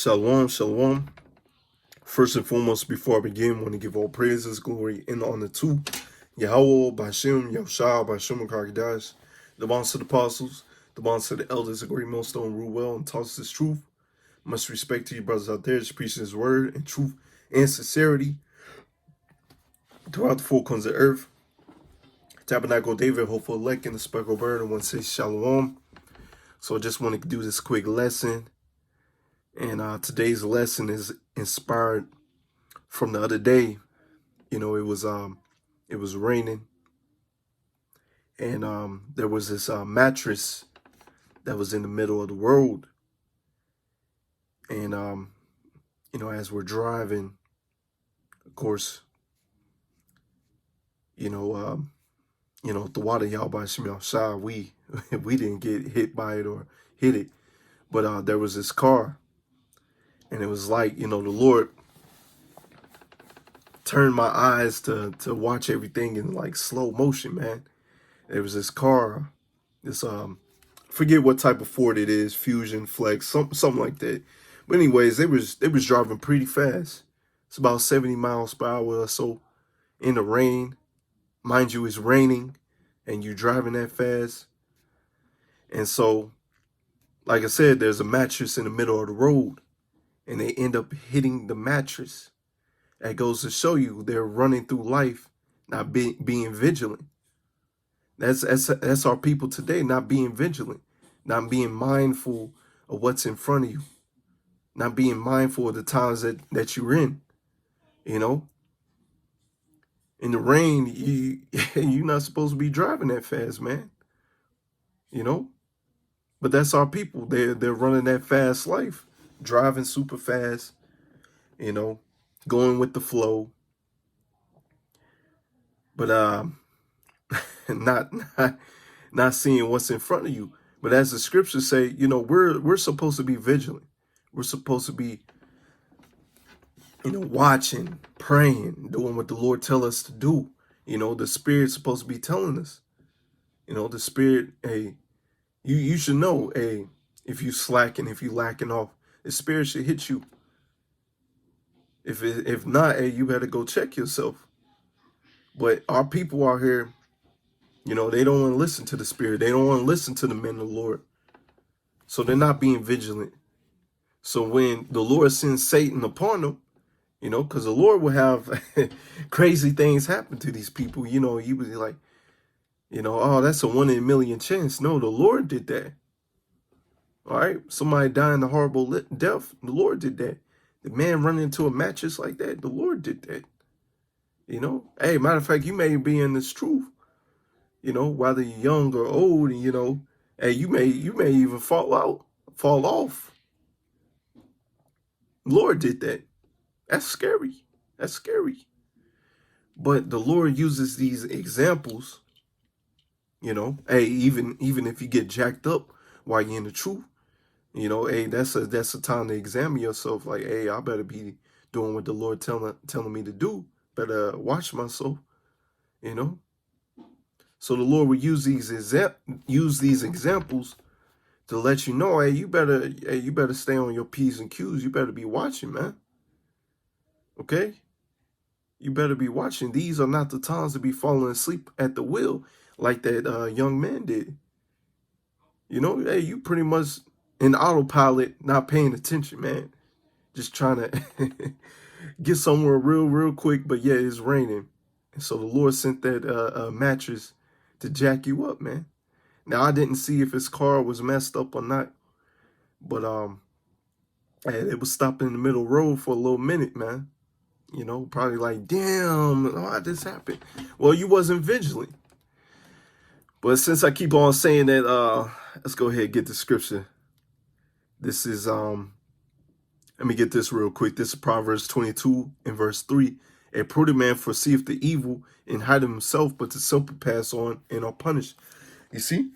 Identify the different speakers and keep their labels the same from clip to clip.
Speaker 1: Shalom, shalom. First and foremost, before I begin, I want to give all praises, glory, and honor to Yahweh, Bashem, Yahushua, Bashem, and Karadash, the bonds to the apostles, the bonds to the elders, the great millstone, rule well, and taught us this truth. Much respect to you brothers out there, just preaching his word and truth and sincerity throughout the four corners of the earth. Tabernacle David, hopeful elect, and the speckled bird, and one says shalom. So I just want to do this quick lesson. And today's lesson is inspired from the other day. You know, it was raining, and there was this mattress that was in the middle of the road. And you know, as we're driving, of course, the water y'all by Shemel Shah, we didn't get hit by it or hit it, but there was this car, and it was like, the Lord turned my eyes to watch everything in like slow motion, man. There was this car, this forget what type of Ford it is, Fusion, Flex, something like that. But anyways, they was driving pretty fast. It's about 70 miles per hour or so in the rain. Mind you, it's raining and you're driving that fast. And so, like I said, there's a mattress in the middle of the road, and they end up hitting the mattress. That goes to show you they're running through life, not being vigilant. That's our people today, not being vigilant, not being mindful of what's in front of you, not being mindful of the times that you're in. In the rain, you're not supposed to be driving that fast, man. But that's our people. They're running that fast life, driving super fast, going with the flow. But not not seeing what's in front of you. But as the scriptures say, we're supposed to be vigilant. We're supposed to be, watching, praying, doing what the Lord tell us to do. The Spirit's supposed to be telling us. The Spirit, hey, you should know, hey, if you slacking, if you lacking off, the Spirit should hit you. If not, hey, you better go check yourself. But our people out here, they don't want to listen to the Spirit. They don't want to listen to the men of the Lord. So they're not being vigilant. So when the Lord sends Satan upon them, because the Lord will have crazy things happen to these people. He was like, oh, that's a 1 in a million chance. No, the Lord did that. All right. Somebody dying a horrible death. The Lord did that. The man running into a mattress like that. The Lord did that. Hey, matter of fact, you may be in this truth, whether you're young or old, and, hey, you may even fall off. Lord did that. That's scary. That's scary. But the Lord uses these examples, hey, even if you get jacked up while you're in the truth, hey, that's a time to examine yourself. Like, hey, I better be doing what the Lord telling me to do. Better watch myself, So the Lord will use these examples to let you know, hey, you better stay on your P's and Q's. You better be watching, man. Okay? You better be watching. These are not the times to be falling asleep at the wheel like that young man did. Hey, you pretty much in autopilot, not paying attention, man. Just trying to get somewhere real quick, but yeah, it's raining. And so the Lord sent that mattress to jack you up, man. Now, I didn't see if his car was messed up or not, but it was stopping in the middle road for a little minute, man. Probably like, damn, why this happened? Well, you wasn't vigilant. But since I keep on saying that, let's go ahead and get the scripture. This is, let me get this real quick. This is Proverbs 22 and verse 3. A prudent man foreseeth the evil and hide himself, but the simple pass on and are punished. You see?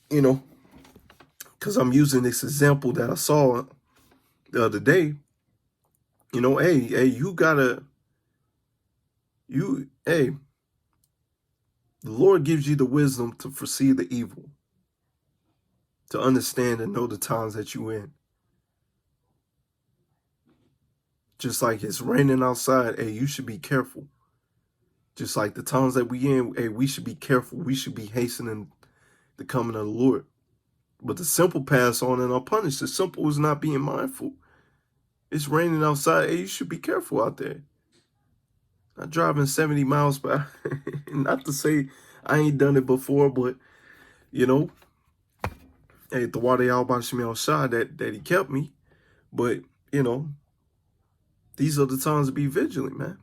Speaker 1: Because I'm using this example that I saw the other day. Hey, the Lord gives you the wisdom to foresee the evil, to understand and know the times that you're in. Just like it's raining outside, hey, you should be careful. Just like the times that we in, hey, we should be careful. We should be hastening the coming of the Lord. But the simple pass on and are punished. The simple is not being mindful. It's raining outside. Hey, you should be careful out there. Not driving 70 miles per hour. Not to say I ain't done it before, but, you know, hey, the water y'all about me outside that he kept me. But, you know, these are the times to be vigilant, man.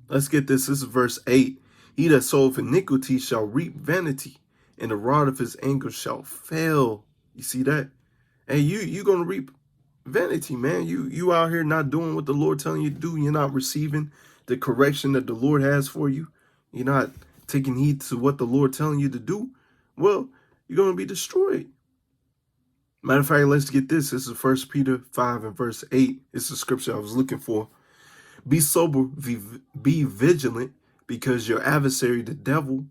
Speaker 1: Let's get this. This is verse 8. He that soweth iniquity shall reap vanity, and the rod of his anger shall fail. You see that? And you gonna reap vanity, man. You out here not doing what the Lord telling you to do. You're not receiving the correction that the Lord has for you. You're not taking heed to what the Lord telling you to do. Well, you're gonna be destroyed. Matter of fact, let's get this. This is 1 Peter 5 and verse 8. It's the scripture I was looking for. Be sober, be vigilant, because your adversary, the devil,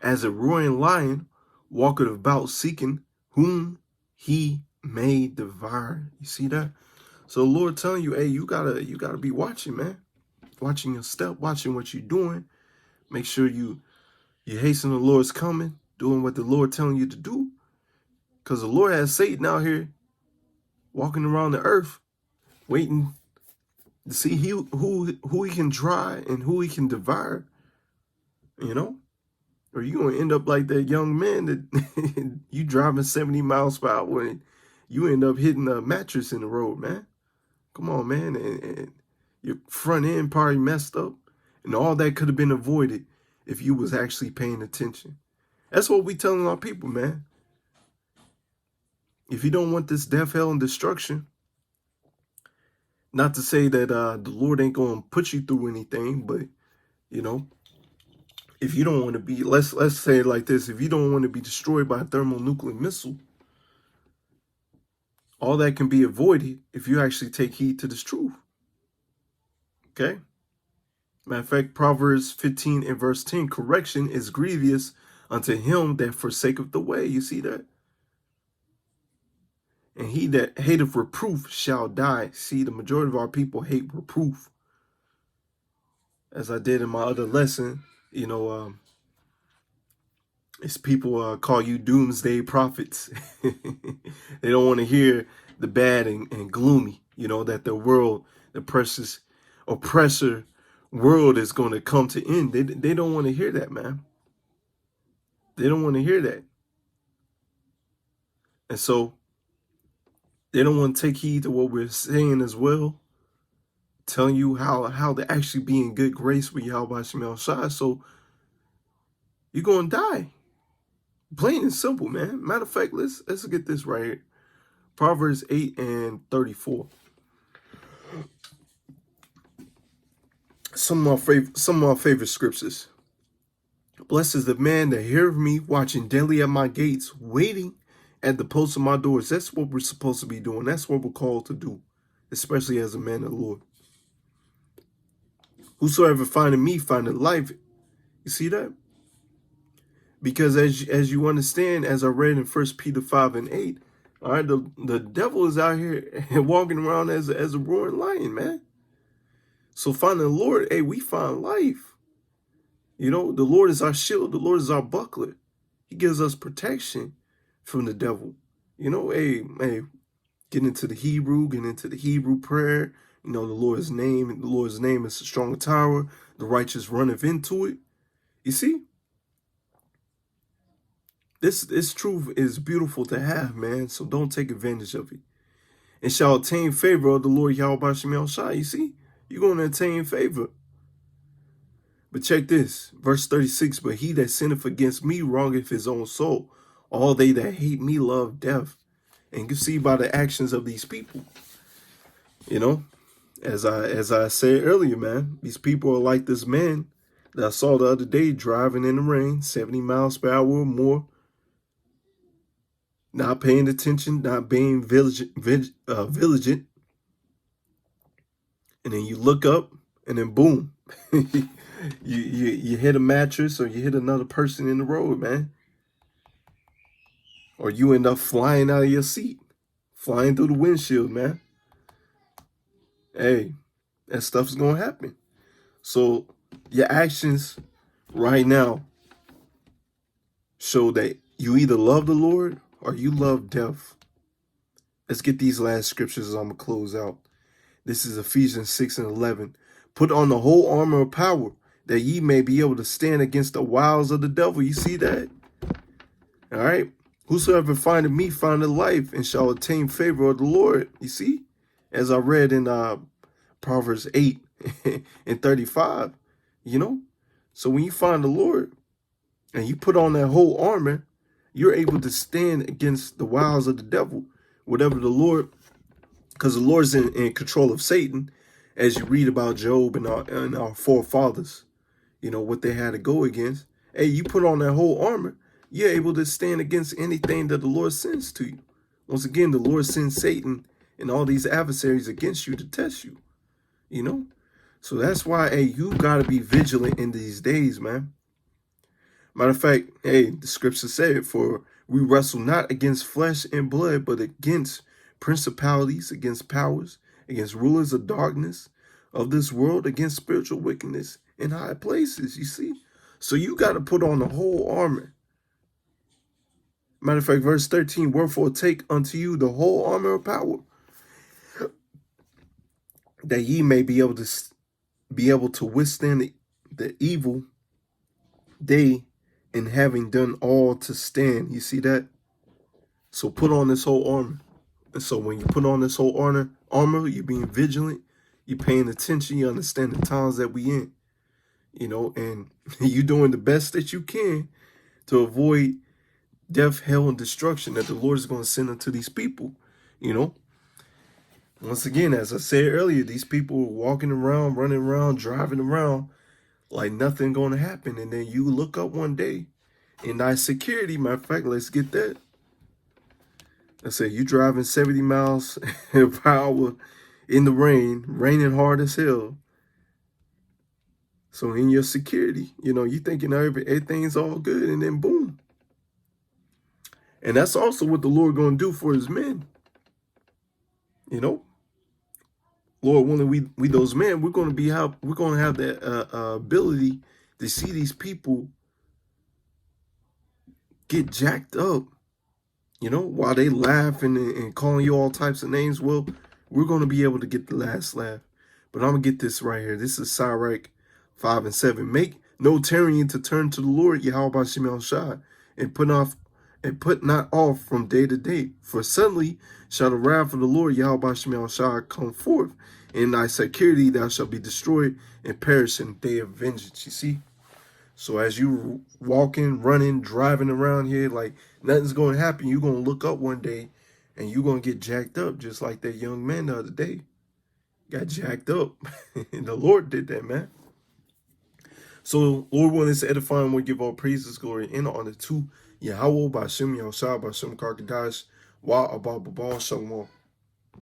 Speaker 1: as a roaring lion, walketh about seeking whom he may devour. You see that? So the Lord telling you, hey, you gotta be watching, man. Watching your step, watching what you're doing. Make sure you hasten the Lord's coming, doing what the Lord telling you to do. Because the Lord has Satan out here walking around the earth, waiting to see who he can try and who he can devour, you know? Or you're going to end up like that young man that you driving 70 miles per hour and you end up hitting a mattress in the road, man. Come on, man. And your front end probably messed up. And all that could have been avoided if you was actually paying attention. That's what we telling our people, man. If you don't want this death, hell, and destruction, not to say that the Lord ain't going to put you through anything, but, you know, if you don't want to be, let's say it like this, if you don't want to be destroyed by a thermonuclear missile, all that can be avoided if you actually take heed to this truth. Okay? Matter of fact, Proverbs 15 and verse 10, correction is grievous unto him that forsaketh the way. You see that? And he that hateth reproof shall die. See, the majority of our people hate reproof. As I did in my other lesson, you know, it's people call you doomsday prophets. They don't want to hear the bad and gloomy, you know, that the world, the precious oppressor world is going to come to end. They don't want to hear that, man. They don't want to hear that. And so they don't want to take heed to what we're saying as well, telling you how to actually be in good grace with Yahweh Shemel Shai. So you're going to die. Plain and simple, man. Matter of fact, let's get this right here. Proverbs 8 and 34. Some of my favorite scriptures. Blessed is the man that heareth me, watching daily at my gates, waiting at the posts of my doors. That's what we're supposed to be doing. That's what we're called to do, especially as a man of the Lord. Whosoever findeth me findeth life. You see that? Because as you understand, as I read in 1 Peter 5 and 8, all right, the devil is out here walking around as a roaring lion, man. So finding the Lord, hey, we find life. You know, the Lord is our shield. The Lord is our buckler. He gives us protection from the devil. You know, hey, get into the Hebrew prayer. You know, the Lord's name is a strong tower. The righteous runneth into it. You see? This truth is beautiful to have, man. So don't take advantage of it. And shall obtain favor of the Lord Yahweh Shemel Shai. You see? You're going to attain favor. But check this, verse 36, but he that sinneth against me wrongeth his own soul. All they that hate me love death. And you can see by the actions of these people, you know, as I said earlier, man, these people are like this man that I saw the other day driving in the rain, 70 miles per hour or more, not paying attention, not being vigilant. And then you look up and then boom, you hit a mattress or you hit another person in the road, man. Or you end up flying out of your seat, flying through the windshield, man. hey, that stuff's gonna happen. So your actions right now show that you either love the Lord or you love death. Let's get these last scriptures as I'm gonna close out. This is Ephesians 6 and 11. Put on the whole armor of power, that ye may be able to stand against the wiles of the devil. You see that? All right. Whosoever findeth me findeth life, and shall attain favor of the Lord. You see? As I read in Proverbs 8 and 35. You know? So when you find the Lord and you put on that whole armor, you're able to stand against the wiles of the devil. Whatever the Lord, because the Lord's in control of Satan, as you read about Job and our forefathers, you know, what they had to go against. Hey, you put on that whole armor, you're able to stand against anything that the Lord sends to you. Once again, the Lord sends Satan and all these adversaries against you to test you, you know? So that's why, hey, you got to be vigilant in these days, man. Matter of fact, hey, the scripture said, for we wrestle not against flesh and blood, but against principalities, against powers, against rulers of darkness of this world, against spiritual wickedness in high places, you see? So you got to put on the whole armor. Matter of fact, verse 13, wherefore take unto you the whole armor of power, that ye may be able to withstand the evil day, and having done all to stand. You see that? So put on this whole armor. And so when you put on this whole armor, you're being vigilant, you're paying attention, you understand the times that we in, you know, and you're doing the best that you can to avoid death, hell, and destruction that the Lord is going to send unto these people, you know. Once again, as I said earlier, these people are walking around, running around, driving around like nothing going to happen. And then you look up one day in thy security, matter of fact, let's get that. I say you driving 70 miles per hour in the rain, raining hard as hell. So in your security, you know, you thinking everything's all good, and then boom. And that's also what the Lord going to do for his men. You know, Lord willing, we those men, we're going to have that ability to see these people get jacked up, you know, while they laughing and calling you all types of names. Well, we're going to be able to get the last laugh. But I'm going to get this right here. This is Sirach 5 and 7. Make no tarrying to turn to the Lord, Yahweh Bashem Shai, and put not off from day to day. For suddenly shall the wrath of the Lord, Yahweh Bashem Shai, come forth. In thy security thou shalt be destroyed and perish in the day of vengeance. You see? So as you walking, running, driving around here, like nothing's going to happen, you're going to look up one day and you're going to get jacked up just like that young man the other day. Got jacked up. And the Lord did that, man. So, Lord willing, it's edifying. We give all praises, glory, and honor to Yahweh, Bashem, Yahushua, Bashem, Karkadash, Wa, Abba, Babal, Shalom.